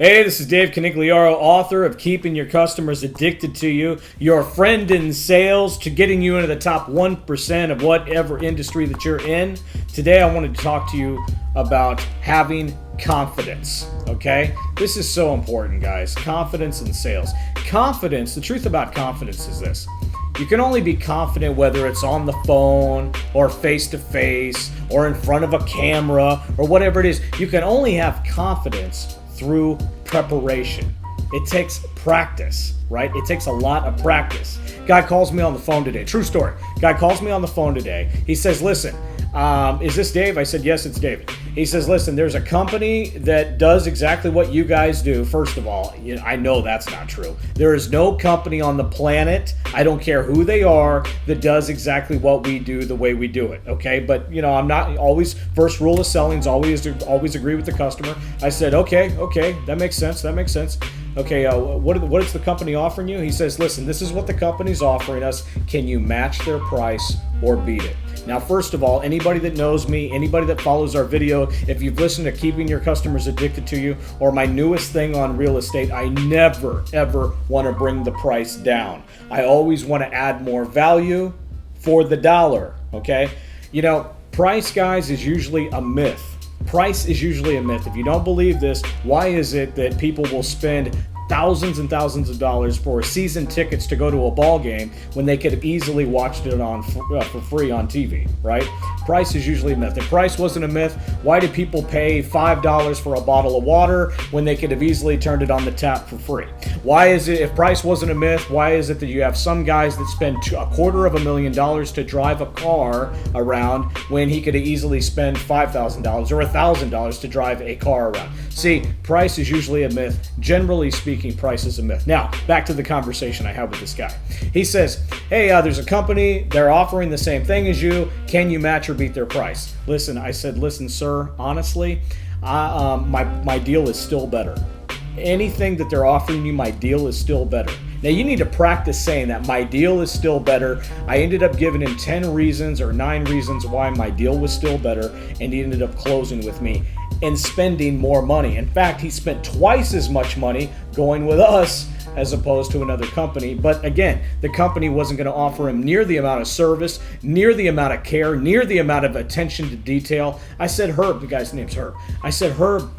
Hey, this is Dave Conigliaro, author of Keeping Your Customers Addicted to You, your friend in sales to getting you into the top 1% of whatever industry that you're in. Today I wanted to talk to you about having confidence, okay? This is so important, guys. Confidence in sales. Confidence, the truth about confidence is this. You can only be confident whether it's on the phone or face-to-face or in front of a camera or whatever it is. You can only have confidence through preparation. It takes practice, right? It takes a lot of practice. Guy calls me on the phone today. True story. Guy calls me on the phone today. He says, listen, is this Dave? I said, yes, it's David. He says, listen, there's a company that does exactly what you guys do. First of all, I know that's not true. There is no company on the planet, I don't care who they are, that does exactly what we do the way we do it, okay? But, I'm not always, first rule of selling is always agree with the customer. I said, okay, that makes sense. Okay, what is the company offering you? He says, listen, this is what the company's offering us. Can you match their price or beat it? Now, first of all, anybody that knows me, anybody that follows our video, if you've listened to Keeping Your Customers Addicted to You or my newest thing on real estate, I never, ever want to bring the price down. I always want to add more value for the dollar, okay? Price, guys, is usually a myth. Price is usually a myth. If you don't believe this, why is it that people will spend thousands and thousands of dollars for season tickets to go to a ball game when they could have easily watched it on for free on TV, right? Price is usually a myth. If price wasn't a myth, why do people pay $5 for a bottle of water when they could have easily turned it on the tap for free? Why is it, if price wasn't a myth, why is it that you have some guys that spend $250,000 to drive a car around when he could have easily spent $5,000 or $1,000 to drive a car around? See, price is usually a myth. Generally speaking, price is a myth. Now, back to the conversation I had with this guy. He says, hey, there's a company, they're offering the same thing as you. Can you match or beat their price? I said, listen, sir, honestly, my deal is still better. Anything that they're offering you, my deal is still better. Now, you need to practice saying that my deal is still better. I ended up giving him 10 reasons or 9 reasons why my deal was still better, and he ended up closing with me and spending more money. In fact, he spent twice as much money going with us as opposed to another company. But again, the company wasn't going to offer him near the amount of service, near the amount of care, near the amount of attention to detail. I said, Herb, the guy's name's Herb. I said, Herb,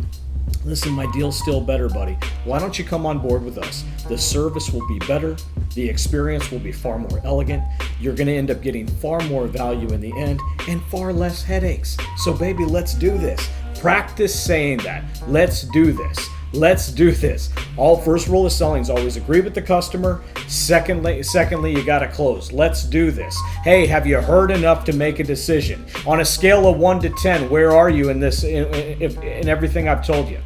listen, my deal's still better, buddy. Why don't you come on board with us? The service will be better. The experience will be far more elegant. You're going to end up getting far more value in the end and far less headaches. So baby, let's do this. Practice saying that. Let's do this. Let's do this. First rule of selling is always agree with the customer. Secondly, you got to close. Let's do this. Hey, have you heard enough to make a decision? On a scale of 1 to 10, where are you in this, in everything I've told you,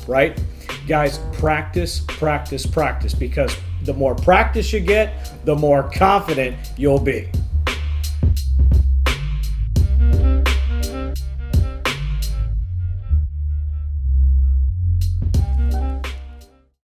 right? Guys, practice, because the more practice you get, the more confident you'll be.